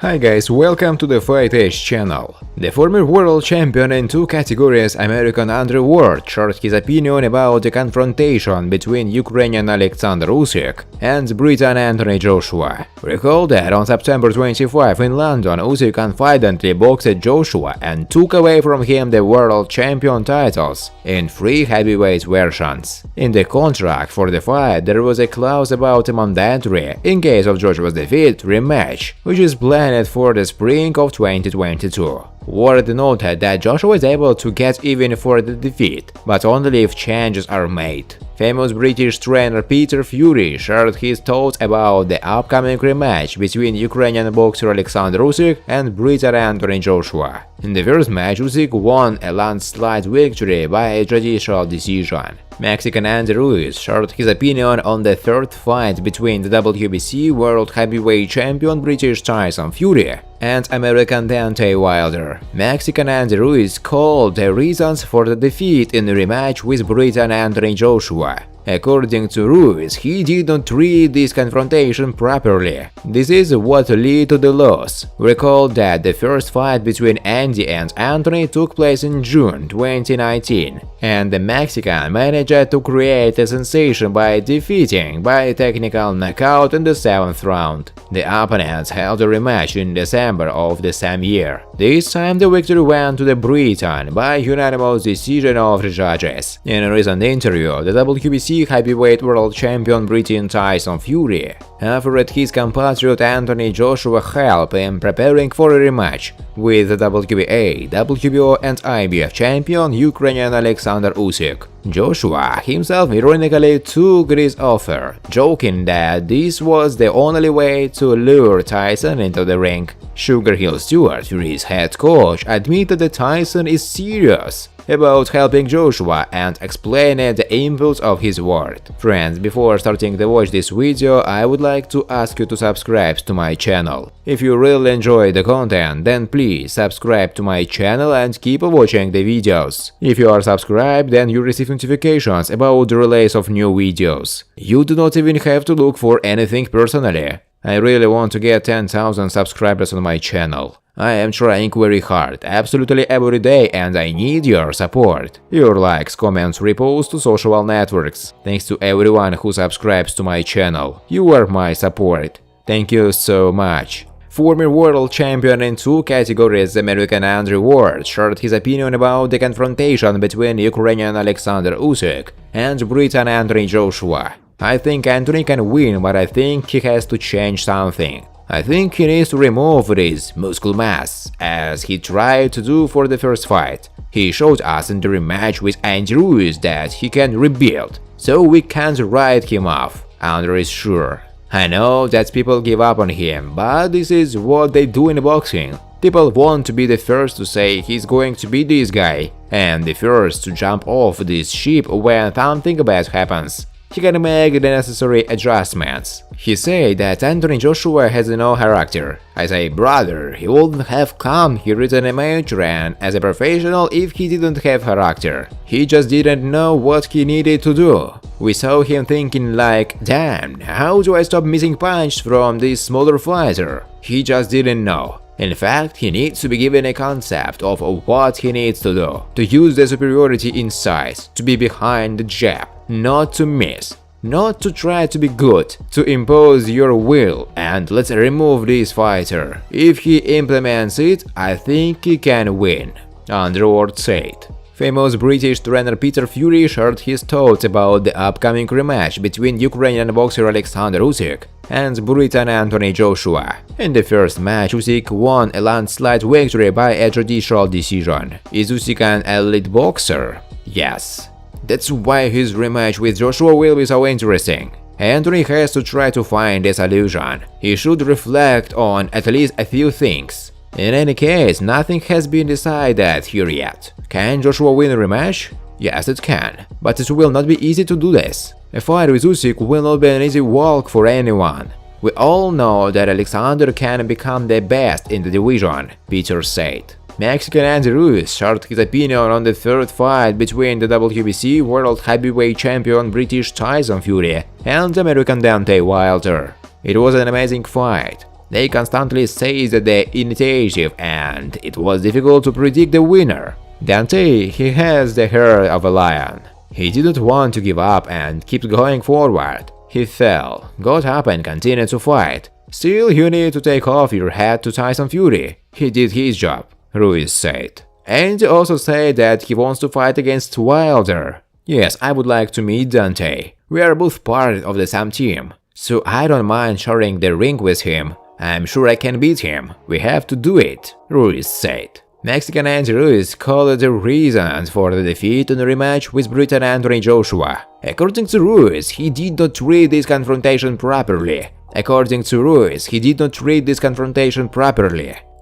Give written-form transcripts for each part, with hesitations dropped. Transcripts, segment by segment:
Hi guys, welcome to the Fight Edge channel. The former world champion in two categories, American Andre Ward, shared his opinion about the confrontation between Ukrainian Alexander Usyk and Briton Anthony Joshua. Recall that on September 25 in London, Usyk confidently boxed Joshua and took away from him the world champion titles in 3 heavyweight versions. In the contract for the fight, there was a clause about a mandatory, in case of Joshua's defeat, rematch, which is planned for the spring of 2022. Ward noted that Joshua is able to get even for the defeat, but only if changes are made. Famous British trainer Peter Fury shared his thoughts about the upcoming rematch between Ukrainian boxer Alexander Usyk and Briton Anthony Joshua. In the first match, Usyk won a landslide victory by a judicial decision. Mexican Andy Ruiz shared his opinion on the third fight between the WBC World Heavyweight Champion British Tyson Fury and American Deontay Wilder. Mexican Andy Ruiz called the reasons for the defeat in the rematch with Briton Anthony Joshua. According to Ruiz, he didn't treat this confrontation properly. This is what led to the loss. Recall that the first fight between Andy and Anthony took place in June 2019, and the Mexican managed to create a sensation by defeating by technical knockout in the 7th round. The opponents held a rematch in December of the same year. This time the victory went to the Briton by unanimous decision of the judges. In a recent interview, the WBC heavyweight world champion Briton Tyson Fury offered his compatriot Anthony Joshua help in preparing for a rematch with the WBA, WBO and IBF champion Ukrainian Alexander Usyk. Joshua himself ironically took this offer, joking that this was the only way to lure Tyson into the ring. Sugar Hill Stewart, Fury's head coach, admitted that Tyson is serious about helping Joshua and explained the impulse of his word. Friends, before starting to watch this video, I would like to ask you to subscribe to my channel. If you really enjoy the content, then please subscribe to my channel and keep watching the videos. If you are subscribed, then you receive notifications about the release of new videos. You do not even have to look for anything personally. I really want to get 10,000 subscribers on my channel. I am trying very hard, absolutely every day, and I need your support. Your likes, comments, reposts to social networks. Thanks to everyone who subscribes to my channel. You are my support. Thank you so much. Former world champion in 2 categories, American Andre Ward, shared his opinion about the confrontation between Ukrainian Alexander Usyk and Briton Anthony Joshua. I think Anthony can win, but I think he has to change something. I think he needs to remove this muscle mass, as he tried to do for the first fight. He showed us in the rematch with Andy Ruiz that he can rebuild, so we can't write him off. Andre is sure. I know that people give up on him, but this is what they do in boxing. People want to be the first to say he's going to be this guy, and the first to jump off this ship when something bad happens. He can make the necessary adjustments. He said that Anthony Joshua has no character. I say, brother, he wouldn't have come here as an amateur and as a professional if he didn't have character. He just didn't know what he needed to do. We saw him thinking like, damn, how do I stop missing punches from this smaller fighter? He just didn't know. In fact, he needs to be given a concept of what he needs to do, to use the superiority in size, to be behind the jab, not to miss, not to try to be good, to impose your will, and let's remove this fighter. If he implements it, I think he can win, Andre Ward said. Famous British trainer Peter Fury shared his thoughts about the upcoming rematch between Ukrainian boxer Alexander Usyk and Briton Anthony Joshua. In the first match, Usyk won a landslide victory by a judicial decision. Is Usyk an elite boxer? Yes. That's why his rematch with Joshua will be so interesting. Anthony has to try to find a solution. He should reflect on at least a few things. In any case, nothing has been decided here yet. Can Joshua win a rematch? Yes, it can, but it will not be easy to do this. A fight with Usyk will not be an easy walk for anyone. We all know that Alexander can become the best in the division, Peter said. Mexican Andy Ruiz shared his opinion on the third fight between the WBC World Heavyweight Champion British Tyson Fury and American Deontay Wilder. It was an amazing fight. They constantly seized the initiative and it was difficult to predict the winner. Dante, he has the hair of a lion. He didn't want to give up and keep going forward. He fell, got up and continued to fight. Still, you need to take off your hat to Tyson Fury. He did his job, Ruiz said. And he also said that he wants to fight against Wilder. Yes, I would like to meet Dante. We are both part of the same team, so I don't mind sharing the ring with him. I'm sure I can beat him. We have to do it, Ruiz said. Mexican Andy Ruiz called the reasons for the defeat in the rematch with Britain Anthony Joshua. According to Ruiz, he did not treat this confrontation properly.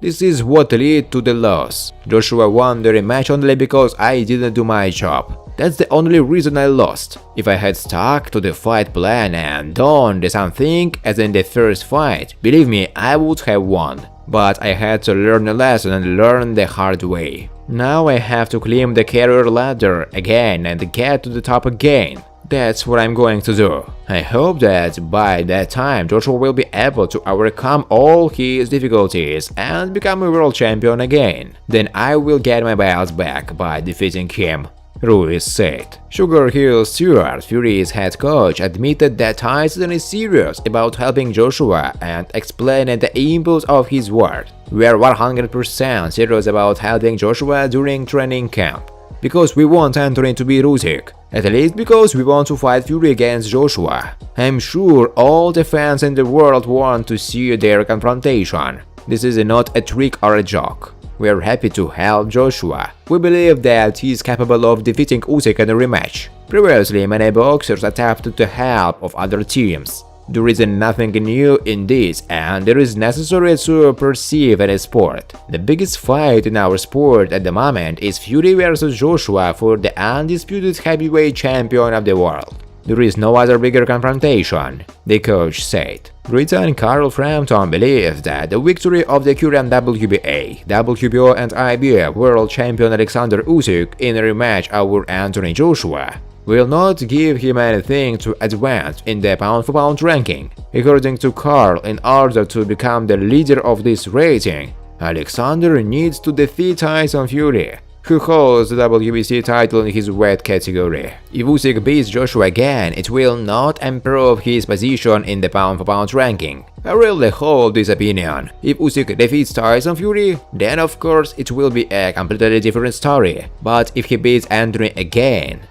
This is what led to the loss. Joshua won the rematch only because I didn't do my job. That's the only reason I lost. If I had stuck to the fight plan and done the same thing as in the first fight, believe me, I would have won. But I had to learn a lesson and learn the hard way. Now I have to climb the career ladder again and get to the top again. That's what I'm going to do. I hope that by that time Joshua will be able to overcome all his difficulties and become a world champion again. Then I will get my belt back by defeating him, Ruiz said. Sugar Hill Stewart, Fury's head coach, admitted that Tyson is serious about helping Joshua and explained the impulse of his word. We are 100% serious about helping Joshua during training camp. Because we want Anthony to beat Usyk, at least because we want to fight Fury against Joshua. I'm sure all the fans in the world want to see their confrontation. This is not a trick or a joke. We are happy to help Joshua. We believe that he is capable of defeating Usyk in a rematch. Previously, many boxers attempted the help of other teams. There is nothing new in this, and it is necessary to perceive in a sport. The biggest fight in our sport at the moment is Fury vs Joshua for the undisputed heavyweight champion of the world. There is no other bigger confrontation, the coach said. Britain Carl Frampton believes that the victory of the current WBA, WBO and IBF world champion Alexander Usyk in a rematch over Anthony Joshua will not give him anything to advance in the pound-for-pound ranking. According to Carl, in order to become the leader of this rating, Alexander needs to defeat Tyson Fury, who holds the WBC title in his weight category. If Usyk beats Joshua again, it will not improve his position in the pound-for-pound ranking. I really hold this opinion. If Usyk defeats Tyson Fury, then of course it will be a completely different story. But if he beats Anthony again,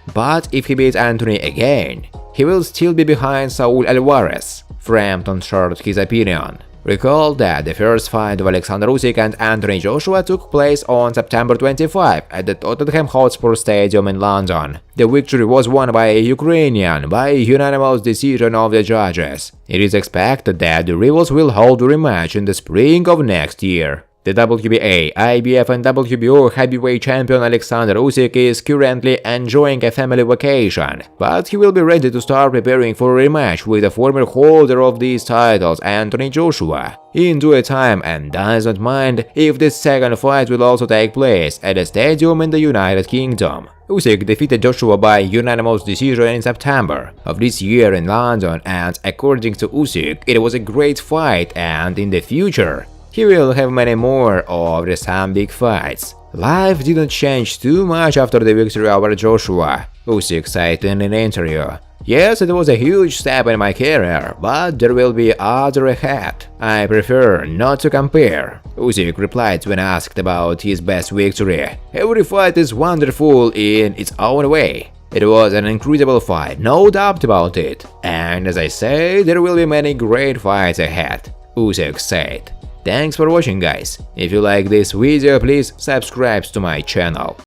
he will still be behind Saul Alvarez. Frampton shared his opinion. Recall that the first fight of Alexander Usyk and Anthony Joshua took place on September 25 at the Tottenham Hotspur Stadium in London. The victory was won by a Ukrainian by a unanimous decision of the judges. It is expected that the rivals will hold a rematch in the spring of next year. The WBA, IBF and WBO heavyweight champion Alexander Usyk is currently enjoying a family vacation, but he will be ready to start preparing for a rematch with the former holder of these titles, Anthony Joshua, in due time, and does not mind if the second fight will also take place at a stadium in the United Kingdom. Usyk defeated Joshua by unanimous decision in September of this year in London, and according to Usyk, it was a great fight, and in the future he will have many more of the same big fights. Life didn't change too much after the victory over Joshua, Usyk said in an interview. Yes, it was a huge step in my career, but there will be other ahead. I prefer not to compare, Usyk replied when asked about his best victory. Every fight is wonderful in its own way. It was an incredible fight, no doubt about it. And as I say, there will be many great fights ahead, Usyk said. Thanks for watching, guys. If you like this video, please subscribe to my channel.